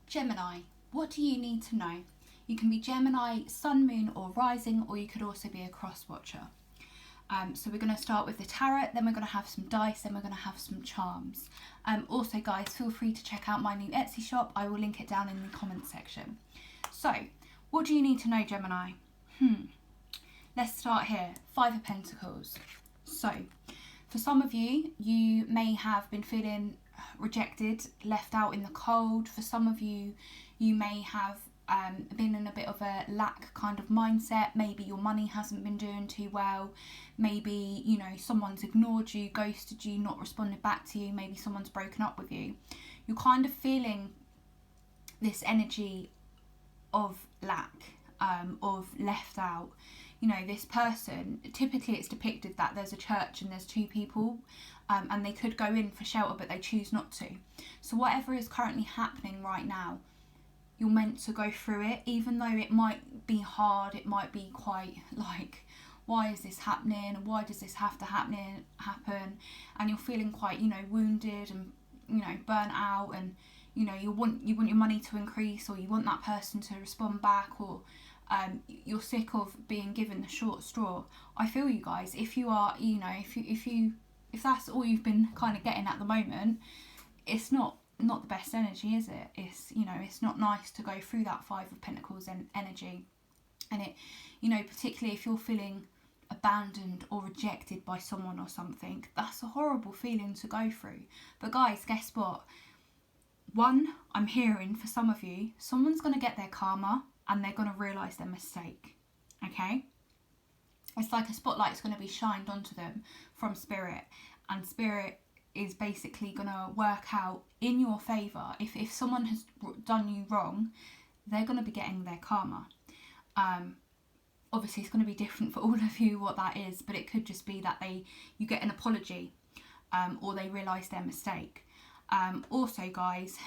Gemini, what do you need to know? You can be Gemini, sun, moon or rising, or you could also be a cross watcher. So we're going to start with the tarot, then we're going to have some dice, then we're going to have some charms. Also guys, feel free to check out my new Etsy shop. I will link it down in the comments section. So, what do you need to know, Gemini? Let's start here. 5 of Pentacles. So, for some of you, you may have been feeling rejected, left out in the cold. For some of you, you may have been in a bit of a lack kind of mindset. Maybe your money hasn't been doing too well. Maybe, you know, someone's ignored you, ghosted you, not responded back to you. Maybe someone's broken up with you. You're kind of feeling this energy of lack, of left out. You know, this person, typically it's depicted that there's a church and there's 2 people and they could go in for shelter but they choose not to. So whatever is currently happening right now, you're meant to go through it, even though it might be hard. It might be quite like, why is this happening? Why does this have to happen? And you're feeling quite, you know, wounded and, you know, burnt out, and you know, you want your money to increase, or you want that person to respond back, or you're sick of being given the short straw. I feel you guys. If you are, you know, if that's all you've been kind of getting at the moment, it's not the best energy, is it? It's, you know, it's not nice to go through that 5 of Pentacles energy. And it, you know, particularly if you're feeling abandoned or rejected by someone or something, that's a horrible feeling to go through. But guys, guess what? One, I'm hearing for some of you, someone's going to get their karma and they're going to realise their mistake. Okay? It's like a spotlight's going to be shined onto them from Spirit, and Spirit is basically going to work out in your favour. If someone has done you wrong, they're going to be getting their karma. Obviously it's going to be different for all of you what that is, but it could just be that you get an apology, or they realise their mistake. Also guys,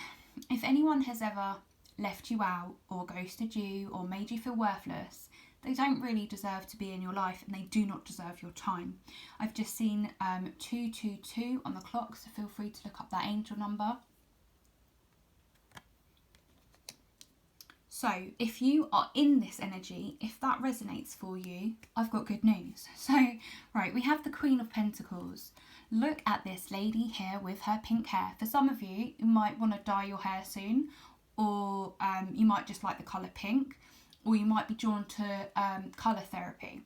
if anyone has ever left you out or ghosted you or made you feel worthless, they don't really deserve to be in your life, and they do not deserve your time. I've just seen 222 on the clock, so feel free to look up that angel number. So if you are in this energy, if that resonates for you, I've got good news. So, right, we have the Queen of Pentacles. Look at this lady here with her pink hair. For some of you, you might want to dye your hair soon, or you might just like the colour pink, or you might be drawn to colour therapy.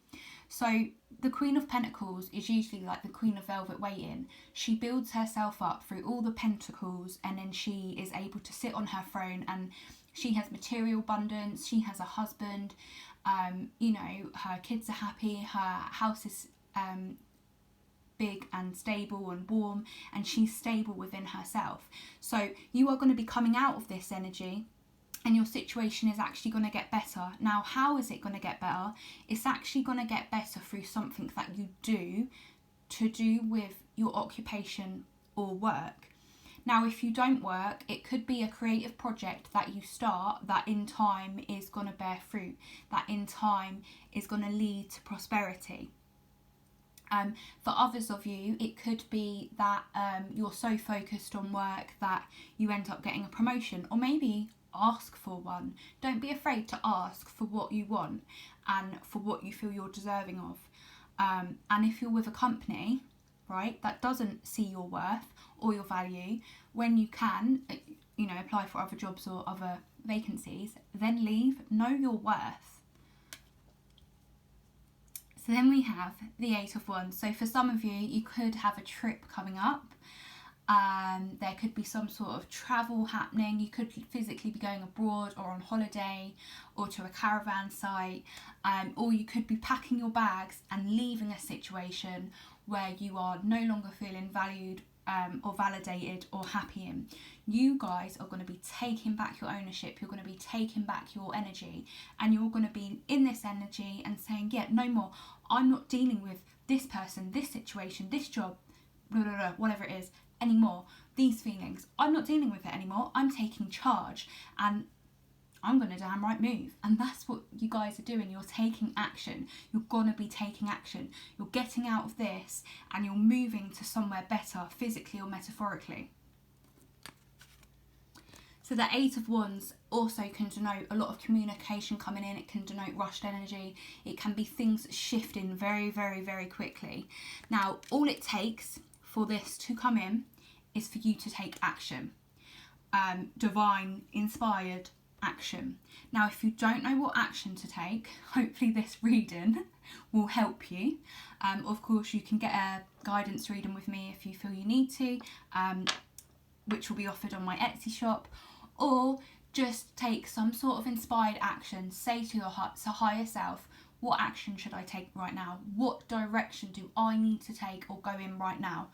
So the Queen of Pentacles is usually like the Queen of Velvet waiting. She builds herself up through all the pentacles, and then she is able to sit on her throne, and she has material abundance, she has a husband, you know, her kids are happy, her house is big and stable and warm, and she's stable within herself. So you are going to be coming out of this energy, and your situation is actually going to get better. Now, how is it going to get better? It's actually going to get better through something that you do to do with your occupation or work. Now, if you don't work, it could be a creative project that you start that in time is going to bear fruit, that in time is going to lead to prosperity. For others of you, it could be that you're so focused on work that you end up getting a promotion, or maybe ask for one. Don't be afraid to ask for what you want and for what you feel you're deserving of. And if you're with a company, right, that doesn't see your worth or your value, when you can, you know, apply for other jobs or other vacancies, then leave. Know your worth. So then we have the 8 of Wands. So for some of you, you could have a trip coming up. There could be some sort of travel happening. You could physically be going abroad or on holiday or to a caravan site, or you could be packing your bags and leaving a situation where you are no longer feeling valued or validated or happy in. You guys are going to be taking back your ownership. You're going to be taking back your energy, and you're going to be in this energy and saying, yeah, no more. I'm not dealing with this person, this situation, this job, blah, blah, blah, whatever it is anymore. These feelings, I'm not dealing with it anymore. I'm taking charge, and I'm going to damn right move. And that's what you guys are doing. You're taking action. You're going to be taking action. You're getting out of this and you're moving to somewhere better, physically or metaphorically. So the Eight of Wands also can denote a lot of communication coming in. It can denote rushed energy. It can be things shifting very, very, very quickly. Now, all it takes for this to come in is for you to take action. Divine, inspired action. Now, if you don't know what action to take, hopefully this reading will help you. Of course, you can get a guidance reading with me if you feel you need to, which will be offered on my Etsy shop, or just take some sort of inspired action. Say to your higher self, what action should I take right now? What direction do I need to take or go in right now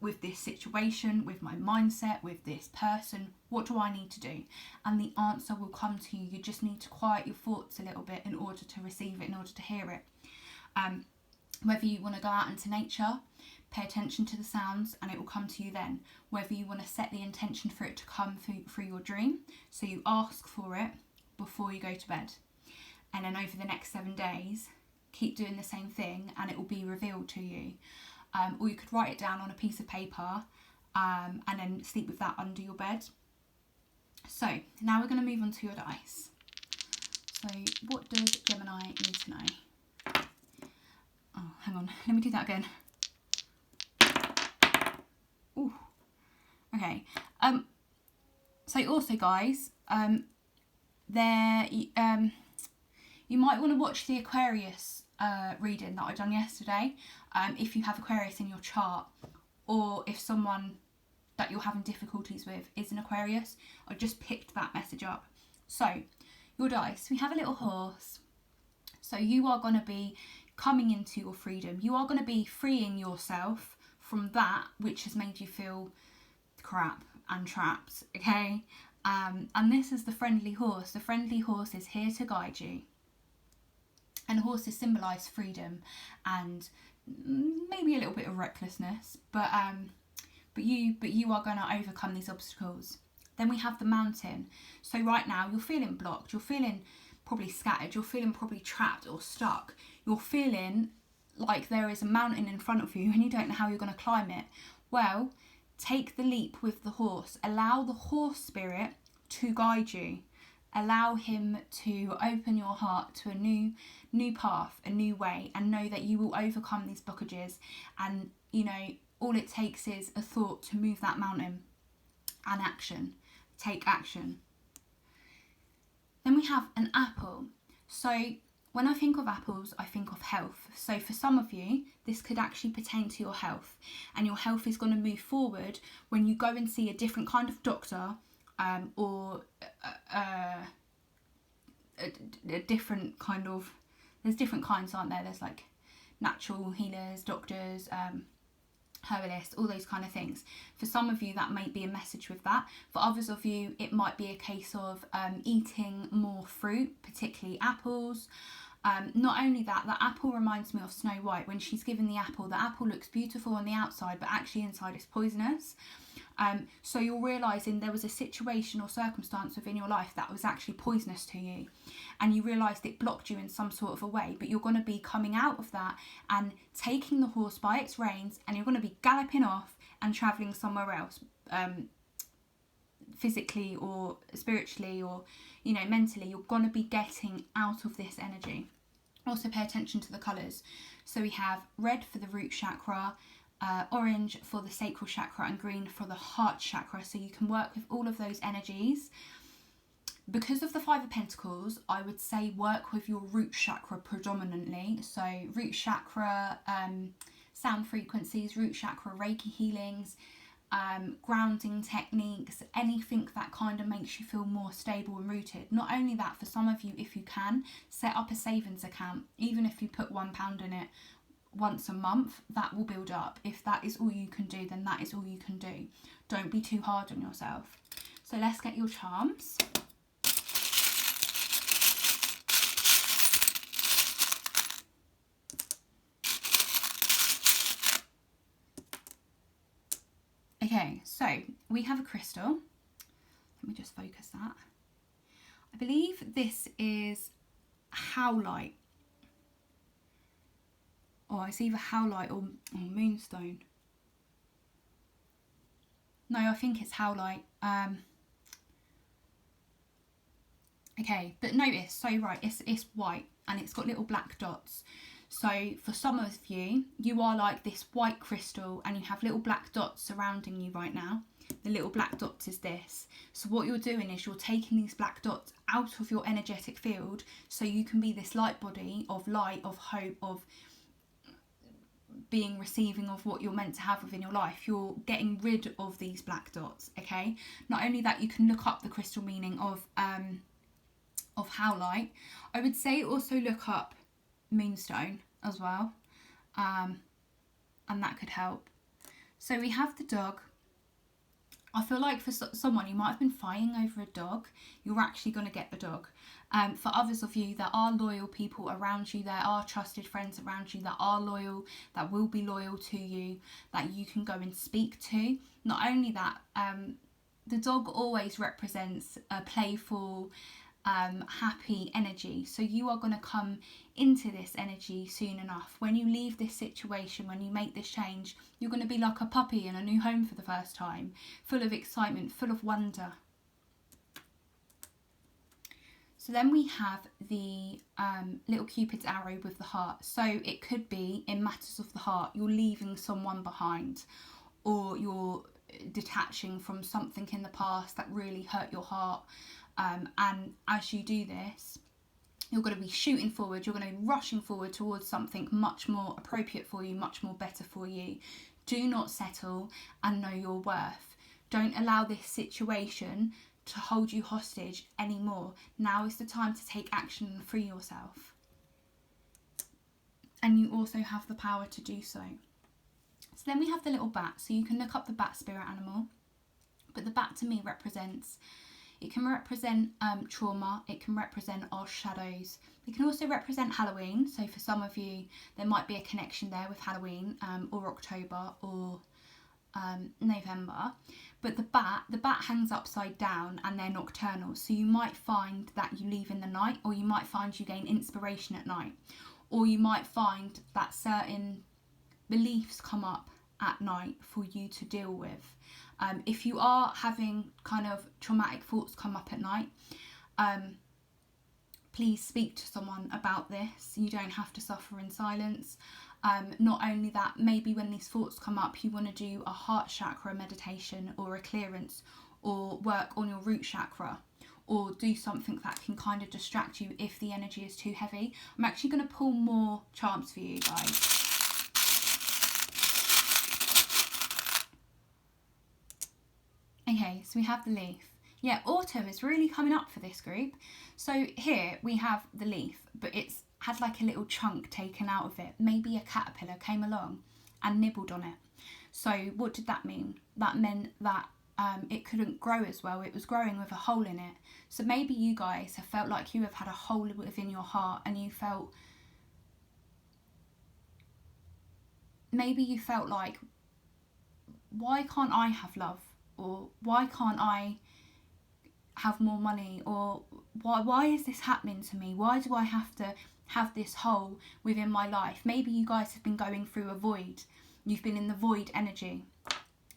with this situation, with my mindset, with this person? What do I need to do? And the answer will come to you. You just need to quiet your thoughts a little bit in order to receive it, in order to hear it. Whether you want to go out into nature, pay attention to the sounds, and it will come to you then. Whether you want to set the intention for it to come through your dream, so you ask for it before you go to bed. And then over the next 7 days, keep doing the same thing and it will be revealed to you. Or you could write it down on a piece of paper and then sleep with that under your bed. So now we're going to move on to your dice. So what does Gemini need to know? Oh, hang on, let me do that again. Ooh. Okay. So also, guys, you might want to watch the Aquarius reading that I done yesterday. If you have Aquarius in your chart, or if someone that you're having difficulties with is an Aquarius, I just picked that message up. So your dice, we have a little horse. So you are going to be coming into your freedom. You are going to be freeing yourself from that which has made you feel crap and trapped, okay? And this is the friendly horse. The friendly horse is here to guide you. And horses symbolise freedom and maybe a little bit of recklessness, but you are going to overcome these obstacles. Then we have the mountain. So right now you're feeling blocked, you're feeling probably scattered, you're feeling probably trapped or stuck. You're feeling like there is a mountain in front of you and you don't know how you're going to climb it. Well, take the leap with the horse. Allow the horse spirit to guide you. Allow him to open your heart to a new path, a new way, and know that you will overcome these blockages. And, you know, all it takes is a thought to move that mountain, and action. Take action. Then we have an apple. So when I think of apples, I think of health. So for some of you, this could actually pertain to your health. And your health is going to move forward when you go and see a different kind of doctor, or a different kind of... There's different kinds, aren't there? There's like natural healers, doctors, herbalists, all those kind of things. For some of you, that might be a message with that. For others of you, it might be a case of eating more fruit, particularly apples. Not only that, the apple reminds me of Snow White. When she's given the apple looks beautiful on the outside, but actually inside it's poisonous. So you're realising there was a situation or circumstance within your life that was actually poisonous to you, and you realised it blocked you in some sort of a way, but you're going to be coming out of that and taking the horse by its reins, and you're going to be galloping off and travelling somewhere else, physically or spiritually or, you know, mentally. You're going to be getting out of this energy. Also pay attention to the colours. So we have red for the root chakra, orange for the sacral chakra, and green for the heart chakra. So you can work with all of those energies. Because of the Five of Pentacles, I would say work with your root chakra predominantly. So root chakra sound frequencies, root chakra Reiki healings, grounding techniques, anything that kind of makes you feel more stable and rooted. Not only that, for some of you, if you can, set up a savings account. Even if you put £1 in it once a month, that will build up. If that is all you can do, then that is all you can do. Don't be too hard on yourself. So let's get your charms. Okay, so we have a crystal. Let me just focus that. I believe this is howlite. Or it's either howlite or moonstone. No, I think it's howlite. Okay, but notice, so right, it's white and it's got little black dots. So for some of you, you are like this white crystal and you have little black dots surrounding you right now. The little black dots is this. So what you're doing is you're taking these black dots out of your energetic field so you can be this light body of light, of hope, of being receiving of what you're meant to have within your life. You're getting rid of these black dots, okay? Not only that, you can look up the crystal meaning of how light. I would say also look up moonstone as well, and that could help. So we have the dog. I feel like for someone, you might have been fighting over a dog. You're actually going to get the dog. For others of you, there are loyal people around you. There are trusted friends around you that are loyal, that will be loyal to you, that you can go and speak to. Not only that, the dog always represents a playful, happy energy. So you are going to come into this energy soon enough. When you leave this situation, when you make this change, you're going to be like a puppy in a new home for the first time, full of excitement, full of wonder. So then we have the little Cupid's arrow with the heart. So it could be in matters of the heart, you're leaving someone behind, or you're detaching from something in the past that really hurt your heart. And as you do this, you're going to be shooting forward, you're going to be rushing forward towards something much more appropriate for you, much more better for you. Do not settle and know your worth. Don't allow this situation to hold you hostage anymore. Now is the time to take action and free yourself. And you also have the power to do so. So then we have the little bat. So you can look up the bat spirit animal. But the bat to me represents, it can represent trauma, it can represent our shadows. It can also represent Halloween. So for some of you, there might be a connection there with Halloween, or October, or November. But the bat hangs upside down and they're nocturnal. So you might find that you leave in the night, or you might find you gain inspiration at night. Or you might find that certain beliefs come up at night for you to deal with. If you are having kind of traumatic thoughts come up at night, please speak to someone about this. You don't have to suffer in silence. Not only that, maybe when these thoughts come up, you want to do a heart chakra meditation or a clearance, or work on your root chakra, or do something that can kind of distract you if the energy is too heavy. I'm actually going to pull more charms for you guys. Okay, so we have the leaf. Yeah, autumn is really coming up for this group. So here we have the leaf, but it's had like a little chunk taken out of it. Maybe a caterpillar came along and nibbled on it. So what did that mean? That meant that it couldn't grow as well. It was growing with a hole in it. So maybe you guys have felt like you have had a hole within your heart, and you felt, maybe you felt like, why can't I have love? Or why can't I have more money? Or why is this happening to me? Why do I have to have this hole within my life? Maybe you guys have been going through a void. You've been in the void energy.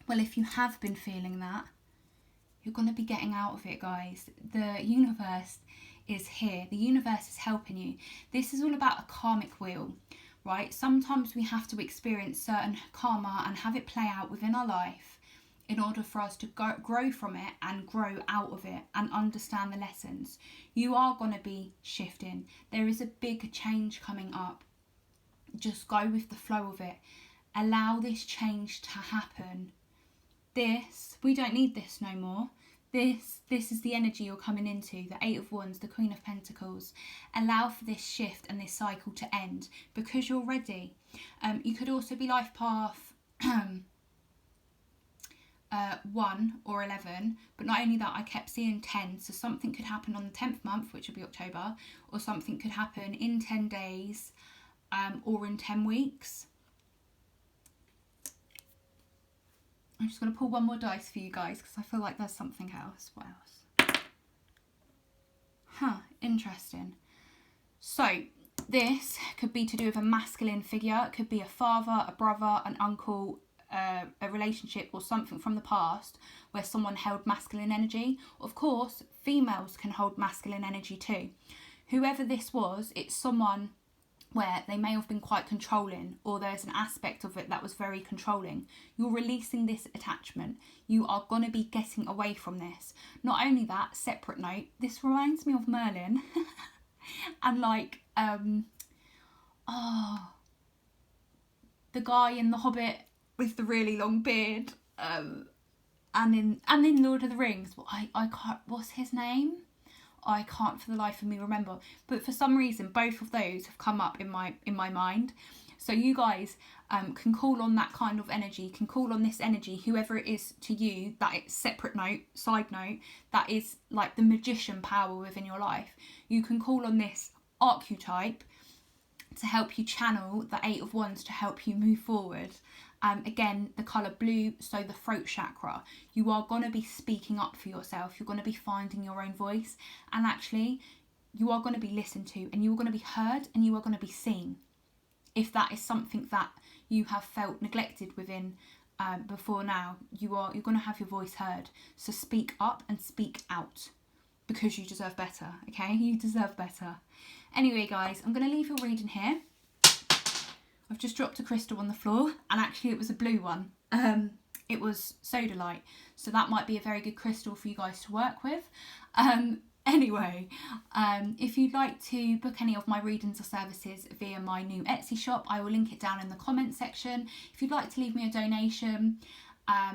Well, if you have been feeling that, you're going to be getting out of it, guys. The universe is here. The universe is helping you. This is all about a karmic wheel, right? Sometimes we have to experience certain karma and have it play out within our life in order for us to grow from it and grow out of it and understand the lessons. You are going to be shifting. There is a big change coming up. Just go with the flow of it. Allow this change to happen. We don't need this no more. This is the energy you're coming into, the Eight of Wands, the Queen of Pentacles. Allow for this shift and this cycle to end because you're ready. You could also be life path 1 or 11, but not only that, I kept seeing 10, so something could happen on the 10th month, which will be October, or something could happen in 10 days, or in 10 weeks. I'm just going to pull one more dice for you guys because I feel like there's something else. What else? Interesting. So this could be to do with a masculine figure. It could be a father, a brother, an uncle, a relationship or something from the past where someone held masculine energy. Of course, females can hold masculine energy too. Whoever this was, it's someone where they may have been quite controlling, or there's an aspect of it that was very controlling. You're releasing this attachment. You are going to be getting away from this. Not only that, separate note, this reminds me of Merlin. And like, the guy in The Hobbit with the really long beard, and in Lord of the Rings, I can't, what's his name? I can't for the life of me remember, but for some reason both of those have come up in my mind. So you guys can call on that kind of energy, can call on this energy, whoever it is to you, that it's separate note, side note, that is like the magician power within your life. You can call on this archetype to help you channel the Eight of Wands, to help you move forward. Again, the colour blue, so the throat chakra. You are going to be speaking up for yourself. You're going to be finding your own voice. And actually, you are going to be listened to, and you are going to be heard, and you are going to be seen. If that is something that you have felt neglected within before now, you're going to have your voice heard. So speak up and speak out, because you deserve better, okay? You deserve better. Anyway, guys, I'm going to leave your reading here. I've just dropped a crystal on the floor, and actually it was a blue one. It was sodalite, so that might be a very good crystal for you guys to work with. Anyway, if you'd like to book any of my readings or services via my new Etsy shop, I will link it down in the comment section. If you'd like to leave me a donation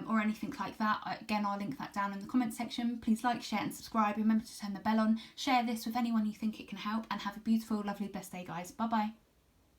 or anything like that, again, I'll link that down in the comment section. Please like, share and subscribe. Remember to turn the bell on. Share this with anyone you think it can help, and have a beautiful, lovely, blessed day, guys. Bye bye.